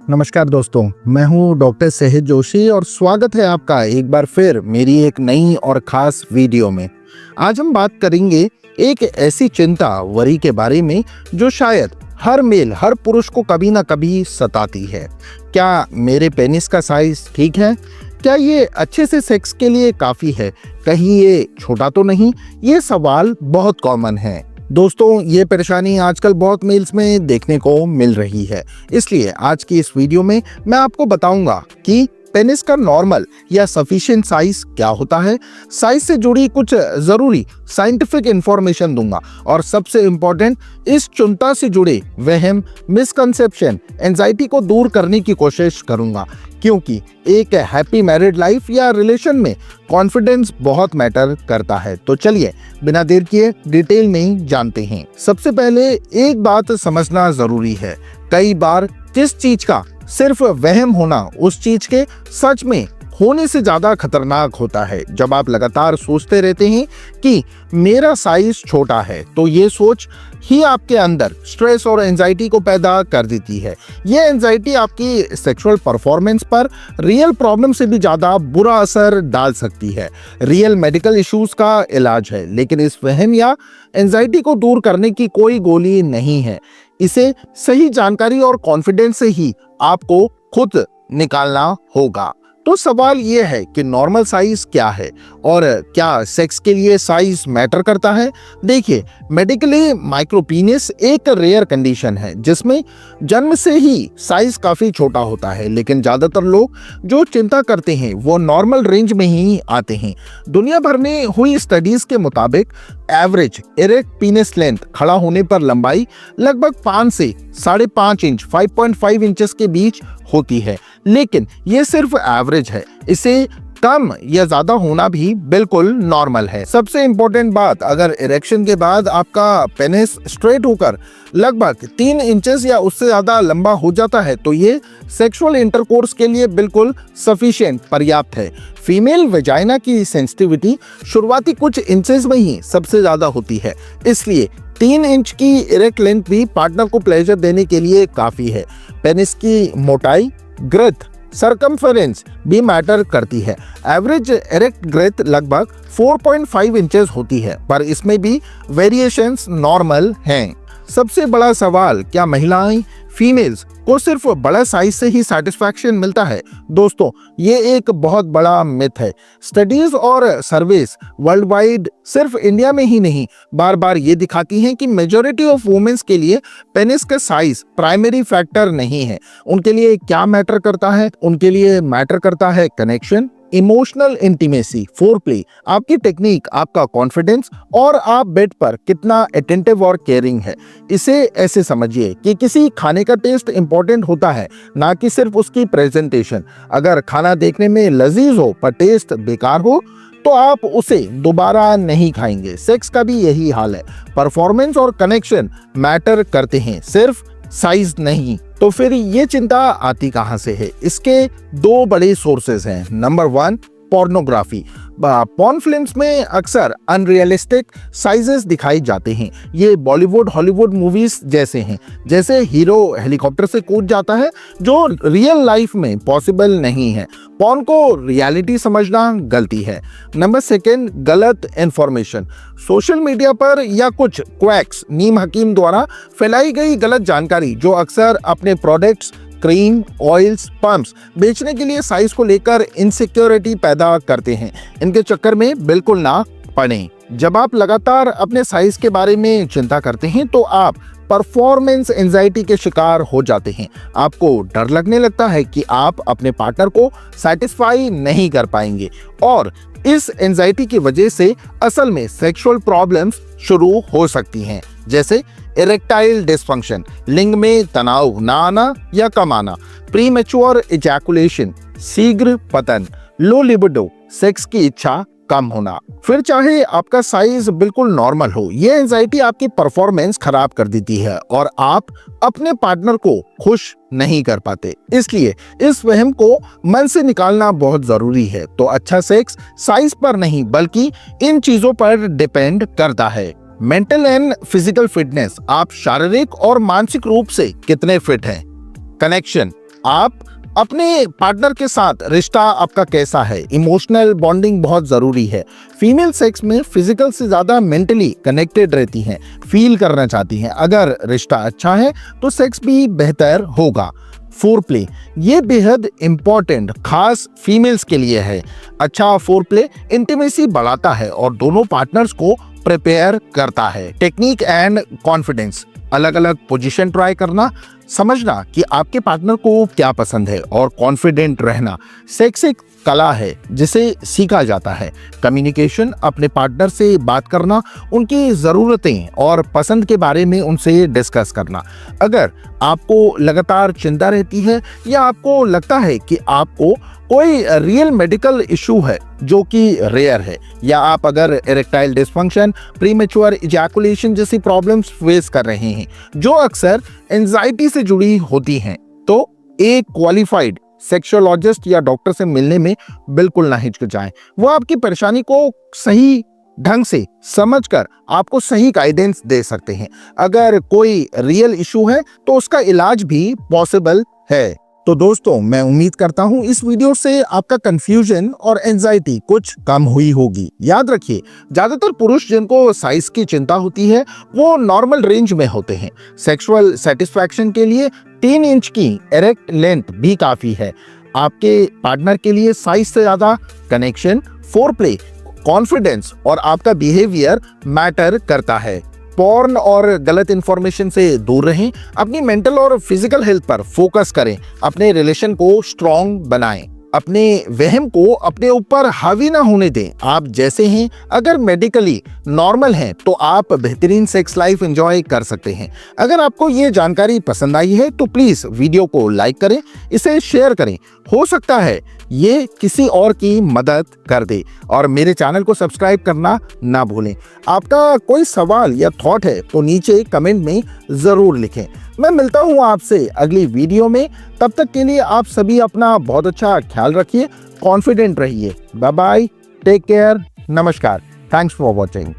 नमस्कार दोस्तों, मैं हूं डॉक्टर सहज जोशी और स्वागत है आपका एक बार फिर मेरी एक नई और खास वीडियो में। आज हम बात करेंगे एक ऐसी चिंता वरी के बारे में जो शायद हर मेल हर पुरुष को कभी ना कभी सताती है। क्या मेरे पेनिस का साइज ठीक है? क्या ये अच्छे से सेक्स के लिए काफी है? कहीं ये छोटा तो नहीं? ये सवाल बहुत कॉमन है दोस्तों। ये परेशानी आजकल बहुत मेल्स में देखने को मिल रही है। इसलिए आज की इस वीडियो में मैं आपको बताऊंगा कि पेनिस का नॉर्मल या सफिशिएंट साइज क्या होता है, साइज से जुड़ी कुछ जरूरी साइंटिफिक इंफॉर्मेशन दूंगा और सबसे इंपॉर्टेंट, इस चिंता से जुड़े वहम, मिसकंसेप्शन, एंजाइटी को दूर करने की कोशिश करूंगा, क्योंकि एक हैप्पी मैरिड लाइफ या रिलेशन में कॉन्फिडेंस बहुत मैटर करता है। तो चलिए बिना देर किए डिटेल में जानते हैं। सबसे पहले एक बात समझना जरूरी है, कई बार किस चीज का सिर्फ वहम होना उस चीज के सच में होने से ज्यादा खतरनाक होता है। जब आप लगातार सोचते रहते हैं कि मेरा साइज छोटा है, तो ये सोच ही आपके अंदर स्ट्रेस और एंजाइटी को पैदा कर देती है। ये एंजाइटी आपकी सेक्सुअल परफॉर्मेंस पर रियल प्रॉब्लम से भी ज्यादा बुरा असर डाल सकती है। रियल मेडिकल इश्यूज का इलाज है, लेकिन इस वहम या एंजाइटी को दूर करने की कोई गोली नहीं है। इसे सही जानकारी और कॉन्फिडेंस से ही आपको खुद निकालना होगा। तो सवाल यह है कि नॉर्मल साइज क्या है और क्या सेक्स के लिए साइज मैटर करता है? देखिए, मेडिकली माइक्रोपीनिस एक रेयर कंडीशन है जिसमें जन्म से ही साइज काफी छोटा होता है, लेकिन ज्यादातर लोग जो चिंता करते हैं वो नॉर्मल रेंज में ही आते हैं। दुनिया भर में हुई स्टडीज के मुताबिक एवरेज इरेक्ट पीनिस लेंथ, खड़ा होने पर लंबाई, लगभग 5 से 5.5 इंच 5.5 इंचेस के बीच होती है, लेकिन ये सिर्फ एवरेज है। इसे कम या ज्यादा होना भी बिल्कुल नॉर्मल है। सबसे इंपॉर्टेंट बात, अगर इरेक्शन के बाद आपका पेनिस स्ट्रेट होकर लगभग 3 इंचेस या उससे ज्यादा लंबा हो जाता है, तो ये सेक्सुअल इंटरकोर्स के लिए बिल्कुल सफिशिएंट, पर्याप्त है। फीमेल वेजाइना की सेंसिटिविटी शुरुआती कुछ इंचेस में ही सबसे ज्यादा होती है, इसलिए 3 इंच की इरेक्ट लेंथ भी पार्टनर को प्लेजर देने के लिए काफी है। पेनिस की मोटाई, ग्रेथ, सरकमफेरेंस भी मैटर करती है। एवरेज इरेक्ट ग्रेथ लगभग 4.5 इंचेस होती है, पर इसमें भी वेरिएशंस नॉर्मल हैं। सबसे बड़ा सवाल, क्या महिलाएं, फीमेल्स को सिर्फ बड़ा साइज से ही सेटिस्फैक्शन मिलता है? दोस्तों, ये एक बहुत बड़ा मिथ है। स्टडीज और सर्वेस वर्ल्ड वाइड, सिर्फ इंडिया में ही नहीं, बार बार ये दिखाती हैं कि मेजॉरिटी ऑफ वुमेन्स के लिए पेनिस का साइज प्राइमरी फैक्टर नहीं है। उनके लिए क्या मैटर करता है? उनके लिए मैटर करता है कनेक्शन, इमोशनल इंटीमेसी, फोरप्ले, आपकी टेक्निक, आपका कॉन्फिडेंस और आप बेड पर कितना अटेंटिव और केयरिंग है। इसे ऐसे समझिए कि किसी खाने का टेस्ट इंपॉर्टेंट होता है, ना कि सिर्फ उसकी प्रेजेंटेशन। अगर खाना देखने में लजीज हो पर टेस्ट बेकार हो, तो आप उसे दोबारा नहीं खाएंगे। सेक्स का भी यही हाल है। परफॉर्मेंस और कनेक्शन मैटर करते हैं, सिर्फ साइज नहीं। तो फिर ये चिंता आती कहां से है? इसके 2 बड़े सोर्सेज हैं। Number 1, pornography. पॉर्न फिल्म्स में अक्सर अनरियलिस्टिक साइजेस दिखाए जाते हैं। ये बॉलीवुड, हॉलीवुड मूवीज जैसे हैं, जैसे हीरो हेलीकॉप्टर से कूद जाता है, जो रियल लाइफ में पॉसिबल नहीं है। पॉर्न को रियलिटी समझना गलती है। नंबर 2, गलत इंफॉर्मेशन। सोशल मीडिया पर या कुछ क्वैक्स, नीम हकीम द्वारा फैलाई गई गलत जानकारी, जो अक्सर अपने प्रोडक्ट्स, क्रीम, ऑयल्स, पंप्स बेचने के लिए साइज को लेकर इनसिक्योरिटी पैदा करते हैं। इनके चक्कर में बिल्कुल ना पड़ें। जब आप लगातार अपने साइज के बारे में चिंता करते हैं, तो आप परफॉर्मेंस एंजाइटी के शिकार हो जाते हैं। आपको डर लगने लगता है कि आप अपने पार्टनर को सेटिस्फाई नहीं कर पाएंगे, और इस एंजाइटी की वजह से असल में सेक्सुअल प्रॉब्लम्स शुरू हो सकती हैं, जैसे इरेक्टाइल डिसफंक्शन, लिंग में तनाव ना आना या कम आना, प्रीमेच्योर इजैकुलेशन, शीघ्र पतन, लो लिबिडो, सेक्स की इच्छा कम होना। फिर चाहे आपका साइज बिल्कुल नॉर्मल हो, ये एंजाइटी आपकी परफॉर्मेंस खराब कर देती है और आप अपने पार्टनर को खुश नहीं कर पाते। इसलिए इस वहम को मन से निकालना बहुत जरूरी है। तो अच्छा सेक्स साइज पर नहीं, बल्कि इन चीजों पर डिपेंड करता है। मेंटल एंड फिजिकल फिटनेस, आप शारीरिक और मानसिक रूप से कितने फिट हैं। कनेक्शन, आप अपने पार्टनर के साथ रिश्ता आपका कैसा है। इमोशनल बॉन्डिंग बहुत जरूरी है। फीमेल सेक्स में फिजिकल से ज्यादा मेंटली कनेक्टेड रहती हैं, फील करना चाहती हैं। अगर रिश्ता अच्छा है तो सेक्स भी बेहतर होगा। फोरप्ले ये बेहद इंपॉर्टेंट खास फीमेल्स के लिए है। अच्छा फोरप्ले इंटीमेसी बढ़ाता है और दोनों पार्टनर्स को प्रिपेयर करता है। टेक्निक एंड कॉन्फिडेंस, अलग अलग पोजीशन ट्राई करना, समझना कि आपके पार्टनर को क्या पसंद है और कॉन्फिडेंट रहना। सेक्स एक कला है जिसे सीखा जाता है। कम्युनिकेशन, अपने पार्टनर से बात करना, उनकी ज़रूरतें और पसंद के बारे में उनसे डिस्कस करना। अगर आपको लगातार चिंता रहती है या आपको लगता है कि आपको कोई रियल मेडिकल इशू है जो कि रेयर है, या आप अगर इरेक्टाइल डिसफंक्शन, प्रीमेच्योर इजैकुलेशन जैसी प्रॉब्लम्स फेस कर रहे हैं जो अक्सर एंजाइटी से जुड़ी होती हैं, तो एक क्वालिफाइड सेक्सोलॉजिस्ट या डॉक्टर से मिलने में बिल्कुल ना हिचकिचाएं। वो आपकी परेशानी को सही ढंग से समझकर आपको सही गाइडेंस दे सकते हैं। अगर कोई रियल इशू है तो उसका इलाज भी पॉसिबल है। तो दोस्तों, मैं उम्मीद करता हूं इस वीडियो से आपका कंफ्यूजन और एंजाइटी कुछ कम हुई होगी। याद रखिए, ज्यादातर पुरुष जिनको साइज की चिंता होती है वो नॉर्मल रेंज में होते हैं। सेक्सुअल सेटिस्फैक्शन के लिए 3 इंच की एरेक्ट लेंथ भी काफी है। आपके पार्टनर के लिए साइज से ज्यादा कनेक्शन, फोरप्ले, कॉन्फिडेंस और आपका बिहेवियर मैटर करता है। पॉर्न और गलत इंफॉर्मेशन से दूर रहें। अपनी मेंटल और फिजिकल हेल्थ पर फोकस करें। अपने रिलेशन को स्ट्रॉन्ग बनाएं। अपने वहम को अपने ऊपर हावी ना होने दें। आप जैसे हैं, अगर मेडिकली नॉर्मल हैं तो आप बेहतरीन सेक्स लाइफ एंजॉय कर सकते हैं। अगर आपको ये जानकारी पसंद आई है तो प्लीज वीडियो को लाइक करें, इसे शेयर करें। हो सकता है ये किसी और की मदद कर दे, और मेरे चैनल को सब्सक्राइब करना ना भूलें। आपका कोई सवाल या थॉट है तो नीचे कमेंट में जरूर लिखें। मैं मिलता हूं आपसे अगली वीडियो में। तब तक के लिए आप सभी अपना बहुत अच्छा ख्याल रखिए, कॉन्फिडेंट रहिए। बाय बाय, टेक केयर, नमस्कार, थैंक्स फॉर वॉचिंग।